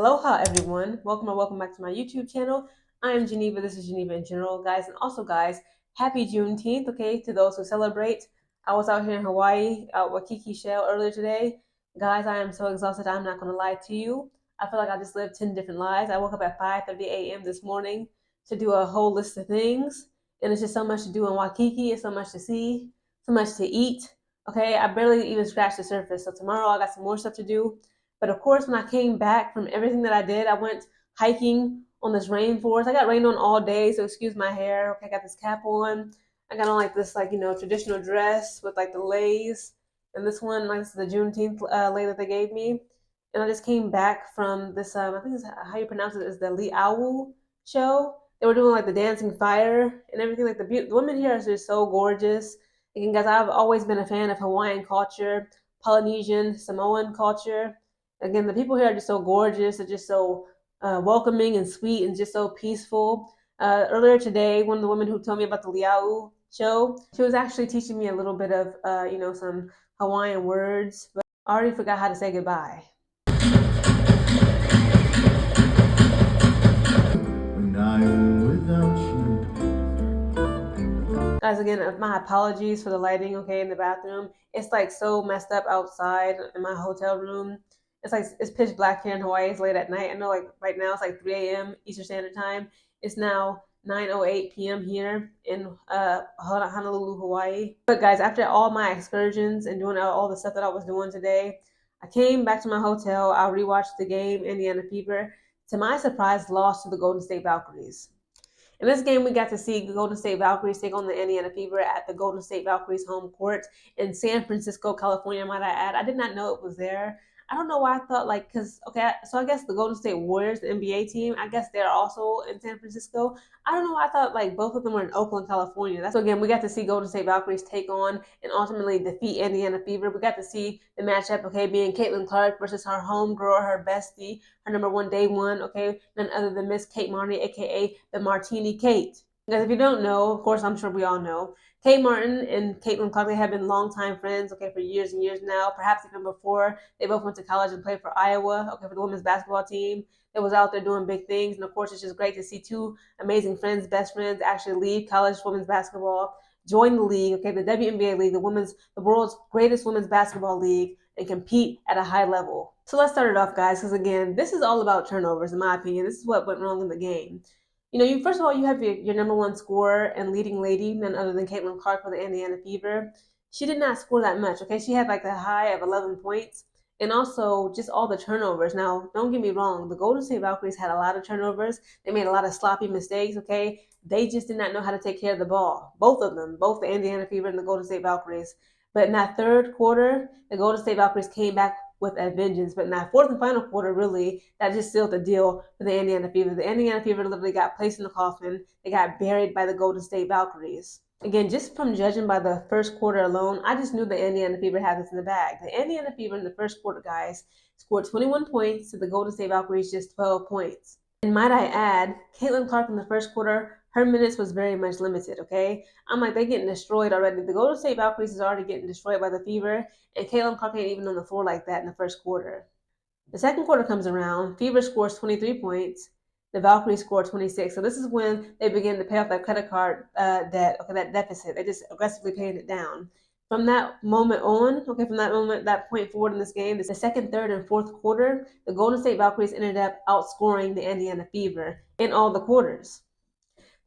Aloha everyone, welcome back to my YouTube channel. I am Geneva, this is Geneva in general, guys, and also guys, happy Juneteenth, okay, to those who celebrate. I was out here in Hawaii, out Waikiki Shell earlier today. Guys, I am so exhausted, I'm not going to lie to you. I feel like I just lived 10 different lives. I woke up at 5:30 a.m. this morning to do a whole list of things, and it's just so much to do in Waikiki, it's so much to see, so much to eat, okay. I barely even scratched the surface, so tomorrow I got some more stuff to do. But of course, when I came back from everything that I did, I went hiking on this rainforest. I got rained on all day, so excuse my hair. Okay, I got this cap on. I got on like this, traditional dress with like the leis. And this one, like, this is the Juneteenth lei that they gave me. And I just came back from this, I think it's how you pronounce it, is the Liawu show. They were doing like the dancing fire and everything. Like the women here are just so gorgeous. Again, guys, I've always been a fan of Hawaiian culture, Polynesian, Samoan culture. Again, the people here are just so gorgeous. They're just so welcoming and sweet and just so peaceful. Earlier today, one of the women who told me about the Liau show, she was actually teaching me a little bit of, some Hawaiian words, but I already forgot how to say goodbye. When I'm without you. Guys, again, my apologies for the lighting, okay, in the bathroom. It's like so messed up outside in my hotel room. It's pitch black here in Hawaii. It's late at night. I know, like, right now it's like 3 a.m. Eastern Standard Time. It's now 9:08 p.m. here in Honolulu, Hawaii. But guys, after all my excursions and doing all the stuff that I was doing today, I came back to my hotel. I rewatched the game, Indiana Fever. To my surprise, lost to the Golden State Valkayries. In this game, we got to see Golden State Valkayries take on the Indiana Fever at the Golden State Valkayries home court in San Francisco, California, might I add. I did not know it was there. I don't know why I thought, so I guess the Golden State Warriors, the NBA team, I guess they're also in San Francisco. I don't know why I thought like both of them were in Oakland, California. So again, we got to see Golden State Valkayries take on and ultimately defeat Indiana Fever. We got to see the matchup, okay, being Caitlin Clark versus her homegirl, her bestie, her number one day one, okay, none other than Miss Kate Martin, aka the Martini Kate. Because if you don't know, of course, I'm sure we all know, Kate Martin and Caitlin Clark have been longtime friends, okay, for years and years now, perhaps even before. They both went to college and played for Iowa, okay, for the women's basketball team. They was out there doing big things. And of course, it's just great to see two amazing friends, best friends, actually leave college women's basketball, join the league, okay, the WNBA league, the world's greatest women's basketball league, and compete at a high level. So let's start it off, guys, because again, this is all about turnovers, in my opinion. This is what went wrong in the game. You first of all, you have your number one scorer and leading lady, none other than Caitlin Clark for the Indiana Fever. She did not score that much, okay? She had like a high of 11 points and also just all the turnovers. Now, don't get me wrong, the Golden State Valkayries had a lot of turnovers. They made a lot of sloppy mistakes, okay? They just did not know how to take care of the ball. Both of them, both the Indiana Fever and the Golden State Valkayries. But in that third quarter, the Golden State Valkayries came back with a vengeance. But in that fourth and final quarter, really, that just sealed the deal for the Indiana Fever. The Indiana Fever literally got placed in the coffin. They got buried by the Golden State Valkayries. Again, just from judging by the first quarter alone, I just knew the Indiana Fever had this in the bag. The Indiana Fever in the first quarter, guys, scored 21 points to the Golden State Valkayries just 12 points. And might I add, Caitlin Clark in the first quarter, her minutes was very much limited, okay? I'm like, they're getting destroyed already. The Golden State Valkayries is already getting destroyed by the Fever, and Caitlin Clark ain't even on the floor like that in the first quarter. The second quarter comes around, Fever scores 23 points, the Valkyries score 26. So this is when they begin to pay off that credit card debt, okay, that deficit. They're just aggressively paying it down. From that moment on, okay, from that point forward in this game, the second, third, and fourth quarter, the Golden State Valkyries ended up outscoring the Indiana Fever in all the quarters.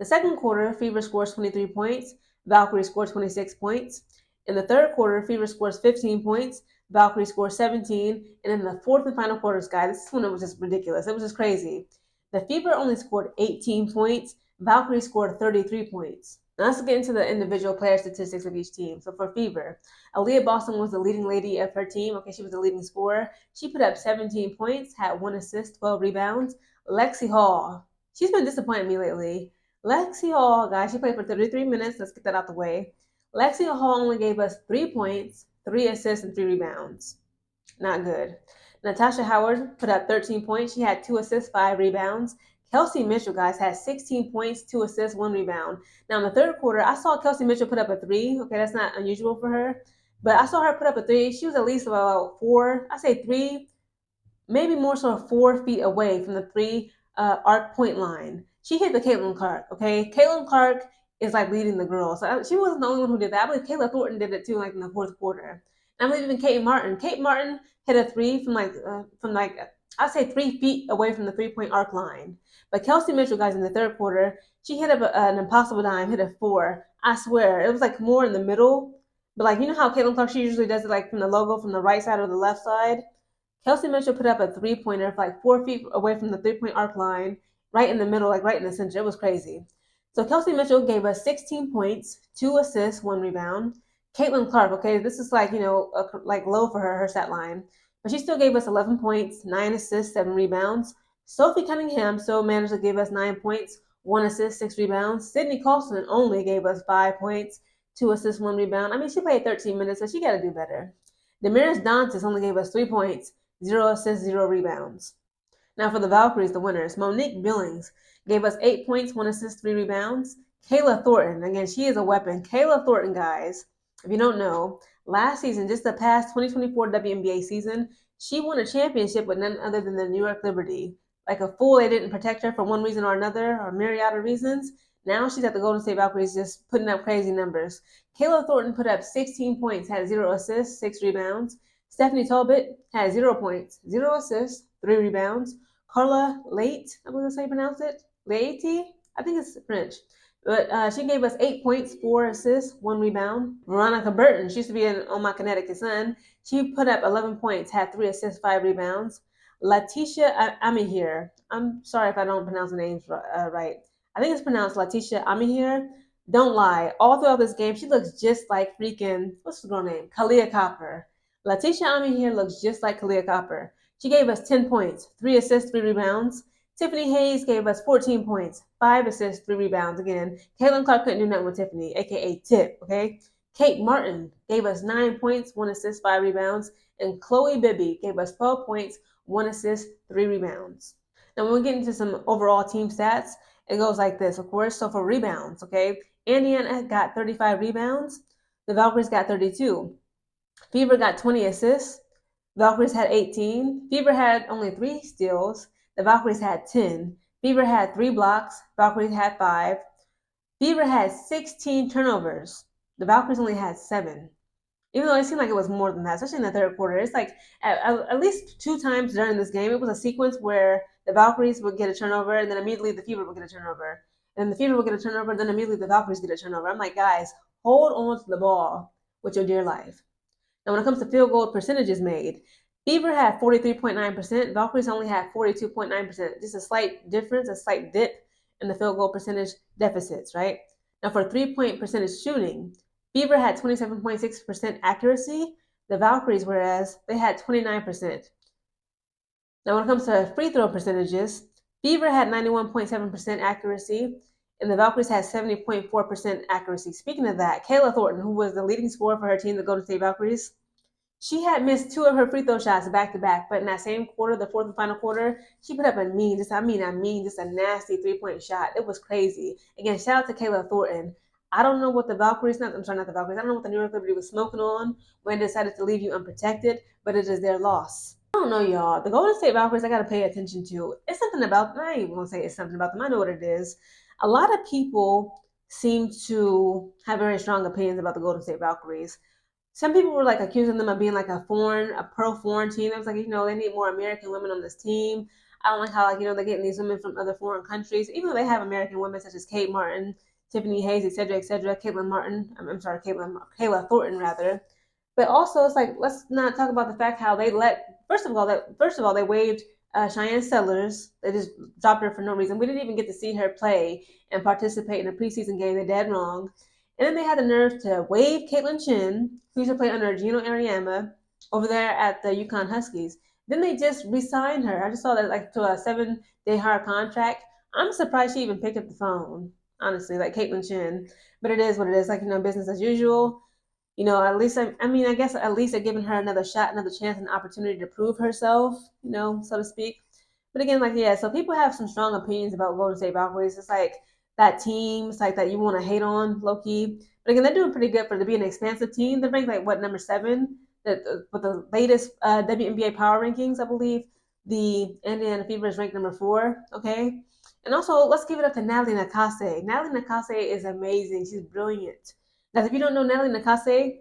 The second quarter, Fever scores 23 points, Valkyrie scores 26 points. In the third quarter, Fever scores 15 points, Valkyrie scores 17. And in the fourth and final quarters, guys, this is when it was just ridiculous. It was just crazy. The Fever only scored 18 points, Valkyrie scored 33 points. Now let's get into the individual player statistics of each team. So for Fever, Aaliyah Boston was the leading lady of her team. Okay, she was the leading scorer. She put up 17 points, had 1 assist, 12 rebounds. Lexi Hall, she's been disappointing me lately. Lexi Hall, guys, she played for 33 minutes. Let's get that out the way. Lexi Hall only gave us 3 points, 3 assists, and 3 rebounds. Not good. Natasha Howard put up 13 points. She had 2 assists, 5 rebounds. Kelsey Mitchell, guys, had 16 points, 2 assists, 1 rebound. Now, in the third quarter, I saw Kelsey Mitchell put up a 3. Okay, that's not unusual for her. But I saw her put up a 3. She was at least about 4, I say 3 maybe more so 4 feet away from the three arc point line. She hit the Caitlin Clark. Okay, Caitlin Clark is like leading the girls. So she wasn't the only one who did that. I believe Kayla Thornton did it too, like in the fourth quarter. And I believe even Kate Martin. Kate Martin hit a three from like I'd say 3 feet away from the 3 point arc line. But Kelsey Mitchell, guys, in the third quarter, she hit up an impossible dime, hit a four. I swear, it was like more in the middle. But like you know how Caitlin Clark she usually does it like from the logo from the right side or the left side. Kelsey Mitchell put up a 3 pointer like 4 feet away from the 3 point arc line, right in the middle, like right in the center. It was crazy. So Kelsey Mitchell gave us 16 points, 2 assists, 1 rebound. Caitlin Clark, okay, this is like like low for her stat line, but she still gave us 11 points, 9 assists, 7 rebounds. Sophie Cunningham still managed to give us 9 points, 1 assist, 6 rebounds. Sydney Colson only gave us 5 points, 2 assists, 1 rebound. I mean, she played 13 minutes, so she got to do better. Damaris Dantas only gave us 3 points, 0 assists, 0 rebounds. Now for the Valkyries, the winners, Monique Billings gave us 8 points, 1 assist, 3 rebounds. Kayla Thornton, again, she is a weapon. Kayla Thornton, guys, if you don't know, last season, just the past 2024 WNBA season, she won a championship with none other than the New York Liberty. Like a fool, they didn't protect her for one reason or another, or myriad of reasons. Now she's at the Golden State Valkyries just putting up crazy numbers. Kayla Thornton put up 16 points, had 0 assists, 6 rebounds. Stephanie Talbot had 0 points, 0 assists, 3 rebounds. Carla Late, I believe that's how you pronounce it. Leite, I think it's French. But she gave us 8 points, 4 assists, 1 rebound. Veronica Burton, she used to be on my Connecticut Sun. She put up 11 points, had 3 assists, 5 rebounds. Letitia Amihir, I'm sorry if I don't pronounce the names right. I think it's pronounced Letitia Amihir. Don't lie. All throughout this game, she looks just like freaking, what's the girl name? Kalia Copper. Letitia Amihir looks just like Kalia Copper. She gave us 10 points, 3 assists, 3 rebounds. Tiffany Hayes gave us 14 points, 5 assists, 3 rebounds. Again, Caitlin Clark couldn't do nothing with Tiffany, aka Tip, okay? Kate Martin gave us 9 points, 1 assist, 5 rebounds. And Chloe Bibby gave us 12 points, 1 assist, 3 rebounds. Now, when we get into some overall team stats, it goes like this, of course. So for rebounds, okay, Indiana got 35 rebounds. The Valkyries got 32. Fever got 20 assists. Valkyries had 18. Fever had only 3 steals. The Valkyries had 10. Fever had 3 blocks. Valkyries had 5. Fever had 16 turnovers. The Valkyries only had 7. Even though it seemed like it was more than that, especially in the third quarter. It's like at least 2 times during this game, it was a sequence where the Valkyries would get a turnover, and then immediately the Fever would get a turnover. And the Fever would get a turnover, and then immediately the Valkyries get a turnover. I'm like, guys, hold on to the ball with your dear life. Now, when it comes to field goal percentages made, Fever had 43.9%, Valkyries only had 42.9%. Just a slight difference, a slight dip in the field goal percentage deficits, right? Now, for 3 point percentage shooting, Fever had 27.6% accuracy, the Valkyries, whereas they had 29%. Now, when it comes to free throw percentages, Fever had 91.7% accuracy, and the Valkyries had 70.4% accuracy. Speaking of that, Kayla Thornton, who was the leading scorer for her team, the Golden State Valkyries, she had missed 2 of her free throw shots back to back, but in that same quarter, the fourth and final quarter, she put up a mean, just a nasty 3 point shot. It was crazy. Again, shout out to Kayla Thornton. I don't know what the Valkyries, I'm sorry, not the Valkyries, I don't know what the New York Liberty was smoking on when they decided to leave you unprotected, but it is their loss. I don't know, y'all. The Golden State Valkyries, I got to pay attention to. It's something about, I ain't even going to say it's something about them. I know what it is. A lot of people seem to have very strong opinions about the Golden State Valkyries. Some people were like accusing them of being like a pro-foreign team. It was like, they need more American women on this team. I don't like how, they're getting these women from other foreign countries, even though they have American women such as Kate Martin, Tiffany Hayes, etc., Caitlin Martin. I'm sorry, Kayla Thornton rather. But also, it's like let's not talk about the fact how they let first of all they waived Cheyenne Sellers. They just dropped her for no reason. We didn't even get to see her play and participate in a preseason game. They're dead wrong. And then they had the nerve to waive Caitlin Chin, who used to play under Gino Ariema over there at the UConn Huskies. Then they just re-signed her. I just saw that like to a 7-day hard contract. I'm surprised she even picked up the phone, honestly, like Caitlin Chin. But it is what it is, like business as usual. At least I guess at least they're giving her another shot, another chance, an opportunity to prove herself, so to speak. But again, like yeah, so people have some strong opinions about Golden State Valkyries. It's like that team, it's like that you want to hate on low key. But again, they're doing pretty good for to be an expansive team. They're ranked like what number 7 with the latest WNBA power rankings, I believe. the Indiana Fever is ranked number 4. Okay. And also, let's give it up to Natalie Nakase. Natalie Nakase is amazing. She's brilliant. Now, if you don't know Natalie Nakase,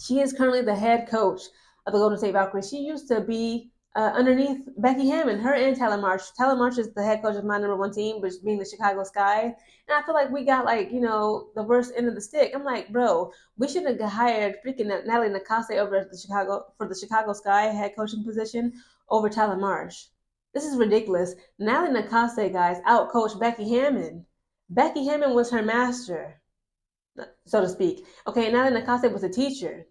she is currently the head coach of the Golden State Valkyries. She used to be underneath Becky Hammon, her and Tyler Marsh. Tyler Marsh is the head coach of my number 1 team, which being the Chicago Sky. And I feel like we got like, the worst end of the stick. I'm like, bro, we should have hired freaking Natalie Nakase over at the Chicago Sky head coaching position over Tyler Marsh. This is ridiculous. Natalie Nakase, guys, outcoached Becky Hammon. Becky Hammon was her master, so to speak. Okay, Natalie Nakase was a teacher.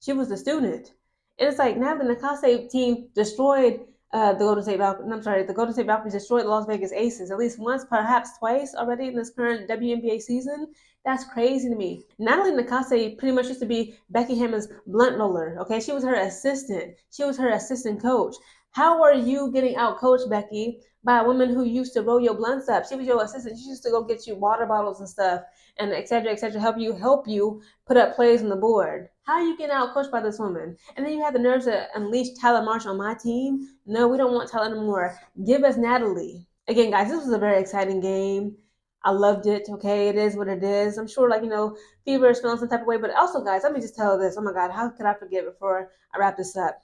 She was the student. And it's like now the Nakase team destroyed the Golden State Valkyries. I'm sorry, the Golden State Valkyries destroyed the Las Vegas Aces at least once, perhaps twice already in this current WNBA season. That's crazy to me. Natalie Nakase pretty much used to be Becky Hammon's blunt roller. Okay, she was her assistant. She was her assistant coach. How are you getting out coached, Becky, by a woman who used to roll your blunts up? She was your assistant. She used to go get you water bottles and stuff, and et cetera, help you put up plays on the board. How are you getting out coached by this woman? And then you have the nerves to unleash Tyler Marsh on my team. No, we don't want Tyler anymore. Give us Natalie. Again, guys, this was a very exciting game. I loved it. Okay, it is what it is. I'm sure, Fever is feeling some type of way. But also, guys, let me just tell this. Oh my God, how could I forget before I wrap this up?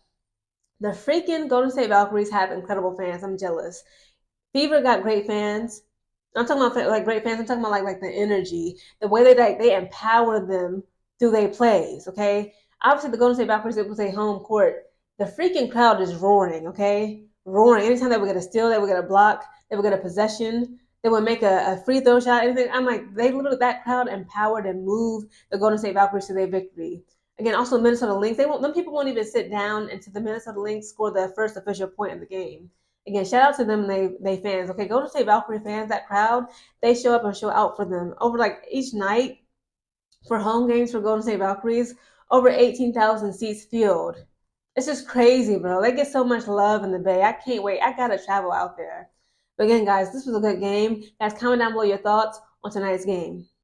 The freaking Golden State Valkyries have incredible fans. I'm jealous. Fever got great fans. I'm talking about like great fans. I'm talking about like the energy, the way they empower them through their plays. Okay, obviously the Golden State Valkyries, it was a home court. The freaking crowd is roaring. Okay, roaring. Anytime they would get a steal, they would get a block, they would get a possession, they would make a free throw shot. Anything. I'm like, that crowd empowered and moved the Golden State Valkyries to their victory. Again, also Minnesota Lynx. Them people won't even sit down until the Minnesota Lynx score the first official point of the game. Again, shout out to them, they fans. Okay, Golden State Valkyrie fans, that crowd, they show up and show out for them. Over like each night for home games for Golden State Valkyries, over 18,000 seats filled. It's just crazy, bro. They get so much love in the Bay. I can't wait. I gotta travel out there. But again, guys, this was a good game. Guys, comment down below your thoughts on tonight's game.